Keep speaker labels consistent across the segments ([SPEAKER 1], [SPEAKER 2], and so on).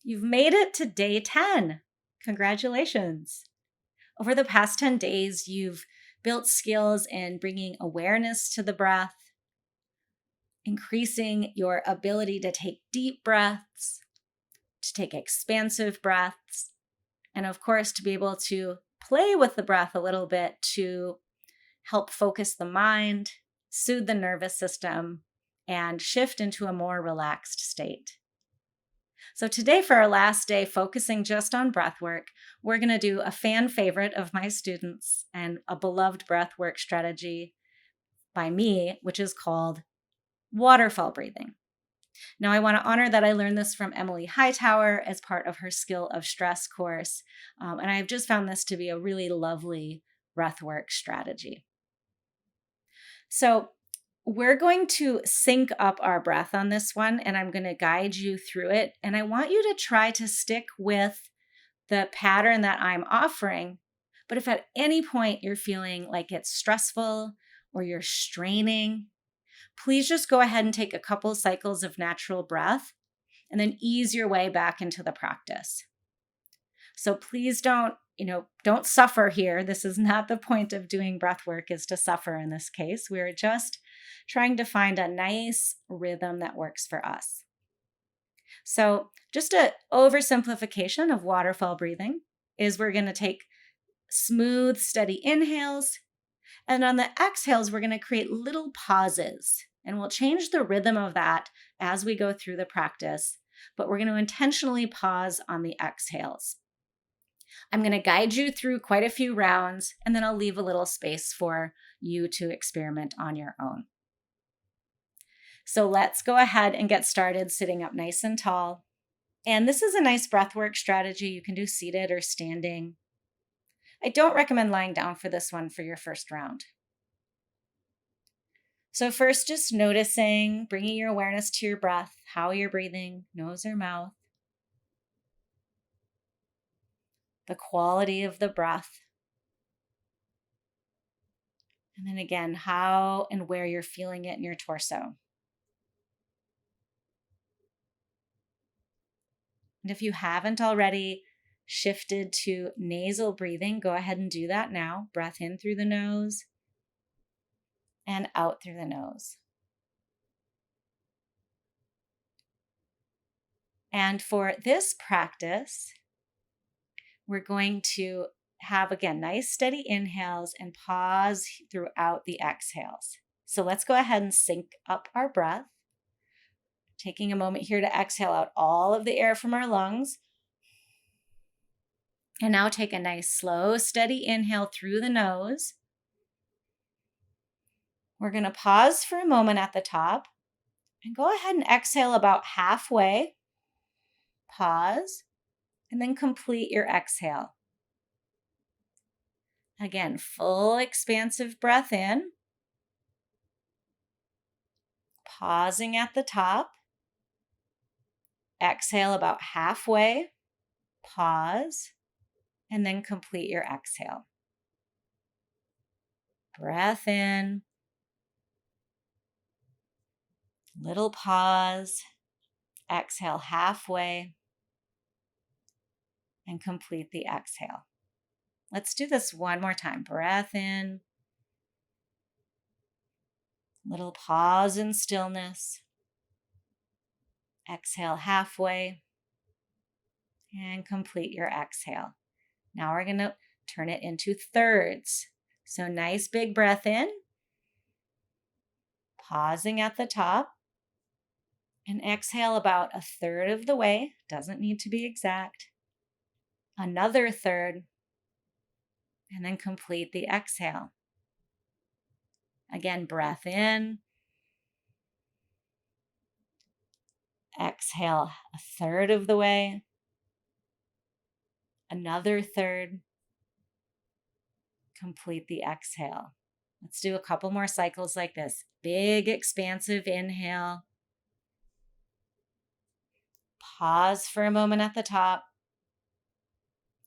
[SPEAKER 1] You've made it to day 10. Congratulations. Over the past 10 days, you've built skills in bringing awareness to the breath, increasing your ability to take deep breaths, to take expansive breaths, and of course, to be able to play with the breath a little bit to help focus the mind, soothe the nervous system, and shift into a more relaxed state. So today for our last day, focusing just on breath work, we're going to do a fan favorite of my students and a beloved breath work strategy by me, which is called waterfall breathing. Now, I want to honor that I learned this from Emily Hightower as part of her Skill of Stress course. And I've just found this to be a really lovely breathwork strategy. So, we're going to sync up our breath on this one, and I'm going to guide you through it. And I want you to try to stick with the pattern that I'm offering. But if at any point you're feeling like it's stressful or you're straining, please just go ahead and take a couple cycles of natural breath and then ease your way back into the practice. So please don't suffer here. This is not the point of doing breath work, is to suffer in this case. We're just trying to find a nice rhythm that works for us. So just an oversimplification of waterfall breathing is we're going to take smooth, steady inhales. And on the exhales, we're going to create little pauses. And we'll change the rhythm of that as we go through the practice. But we're going to intentionally pause on the exhales. I'm going to guide you through quite a few rounds, and then I'll leave a little space for you to experiment on your own. So let's go ahead and get started sitting up nice and tall. And this is a nice breathwork strategy. You can do seated or standing. I don't recommend lying down for this one for your first round. So first, just noticing, bringing your awareness to your breath, how you're breathing, nose or mouth, the quality of the breath. And then again, how and where you're feeling it in your torso. And if you haven't already shifted to nasal breathing, go ahead and do that now. Breath in through the nose and out through the nose. And for this practice, we're going to have, again, nice steady inhales and pause throughout the exhales. So let's go ahead and sync up our breath. Taking a moment here to exhale out all of the air from our lungs. And now take a nice, slow, steady inhale through the nose. We're going to pause for a moment at the top and go ahead and exhale about halfway. Pause and then complete your exhale. Again, full expansive breath in. Pausing at the top. Exhale about halfway. Pause and then complete your exhale. Breath in. Little pause. Exhale halfway and complete the exhale. Let's do this one more time. Breath in. Little pause in stillness. Exhale halfway and complete your exhale. Now we're going to turn it into thirds. So nice big breath in. Pausing at the top. And exhale about a third of the way. Doesn't need to be exact. Another third. And then complete the exhale. Again, breath in. Exhale a third of the way. Another third. Complete the exhale. Let's do a couple more cycles like this. Big, expansive inhale. Pause for a moment at the top.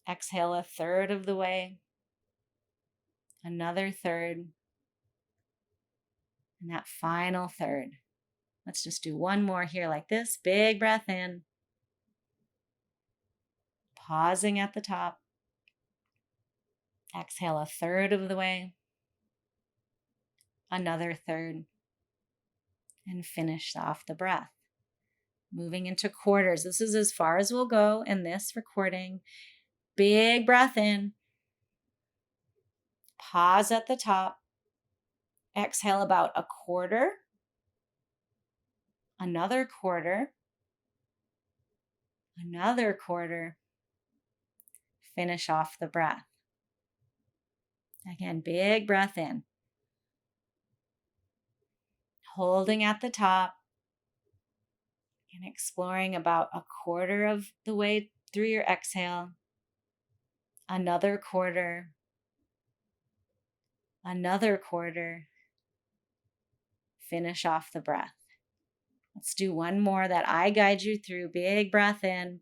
[SPEAKER 1] Exhale a third of the way. Another third. And that final third. Let's just do one more here like this. Big breath in. pausing at the top. Exhale a third of the way, another third, and finish off the breath. Moving into quarters. This is as far as we'll go in this recording. Big breath in. Pause at the top. Exhale about a quarter, another quarter, another quarter. Finish off the breath. Again, big breath in. Holding at the top and exploring about a quarter of the way through your exhale. Another quarter, another quarter. Finish off the breath. Let's do one more that I guide you through. Big breath in.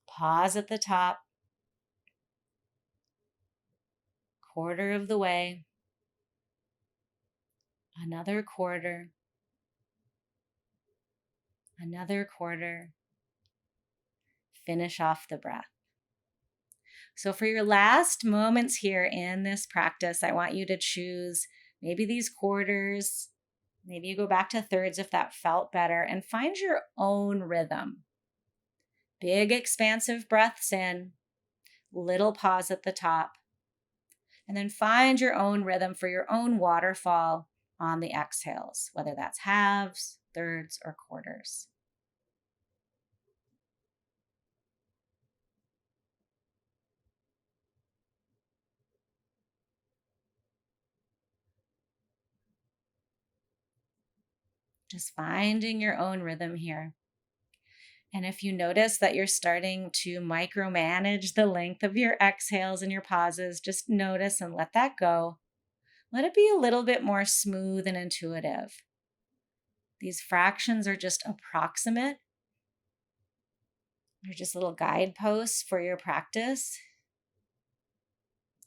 [SPEAKER 1] Pause at the top. Quarter of the way. Another quarter. Another quarter. Finish off the breath. So for your last moments here in this practice, I want you to choose maybe these quarters. Maybe you go back to thirds if that felt better, and find your own rhythm. Big expansive breaths in, little pause at the top, and then find your own rhythm for your own waterfall on the exhales, whether that's halves, thirds, or quarters. Just finding your own rhythm here. And if you notice that you're starting to micromanage the length of your exhales and your pauses, just notice and let that go. Let it be a little bit more smooth and intuitive. These fractions are just approximate. They're just little guideposts for your practice.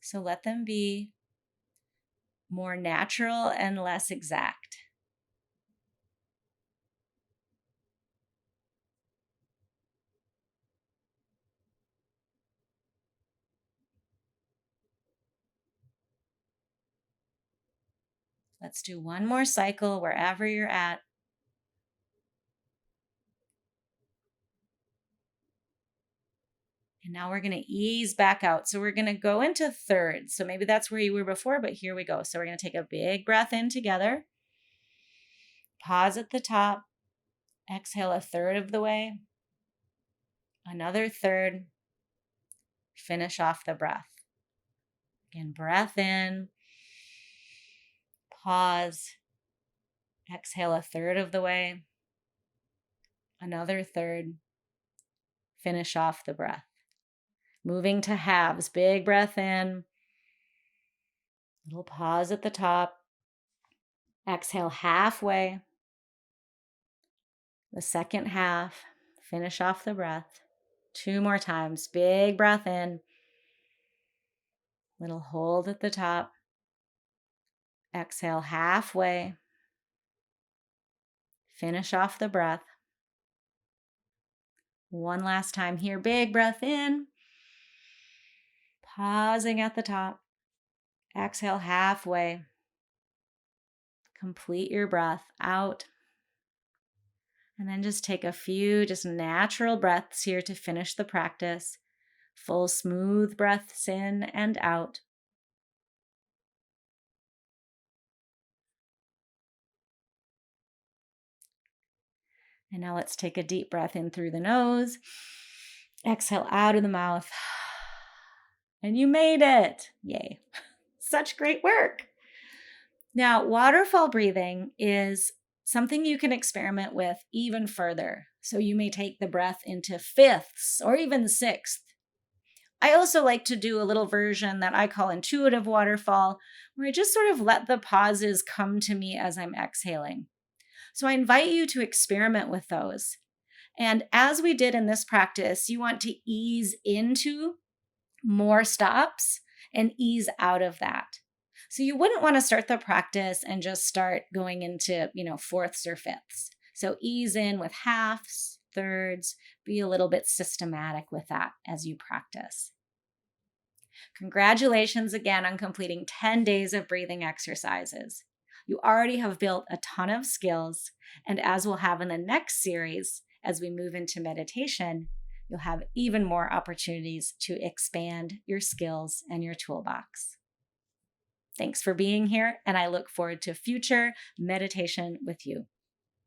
[SPEAKER 1] So let them be more natural and less exact. Let's do one more cycle wherever you're at. And now we're going to ease back out. So we're going to go into thirds. So maybe that's where you were before, but here we go. So we're going to take a big breath in together. Pause at the top. Exhale a third of the way. Another third. Finish off the breath. Again, breath in. Pause. Exhale a third of the way. Another third. Finish off the breath. Moving to halves. Big breath in. Little pause at the top. Exhale halfway. The second half. Finish off the breath. 2 more times. Big breath in. Little hold at the top. Exhale halfway. Finish off the breath. One last time here. Big breath in. Pausing at the top. Exhale halfway. Complete your breath out. And then just take a few just natural breaths here to finish the practice. Full smooth breaths in and out. And now let's take a deep breath in through the nose. Exhale out of the mouth. And you made it. Yay. Such great work. Now, waterfall breathing is something you can experiment with even further. So you may take the breath into fifths or even sixth. I also like to do a little version that I call intuitive waterfall, where I just sort of let the pauses come to me as I'm exhaling. So I invite you to experiment with those. And as we did in this practice, you want to ease into more stops and ease out of that. So you wouldn't want to start the practice and just start going into, fourths or fifths. So ease in with halves, thirds. Be a little bit systematic with that as you practice. Congratulations again on completing 10 days of breathing exercises. You already have built a ton of skills, and as we'll have in the next series, as we move into meditation, you'll have even more opportunities to expand your skills and your toolbox. Thanks for being here, and I look forward to future meditation with you.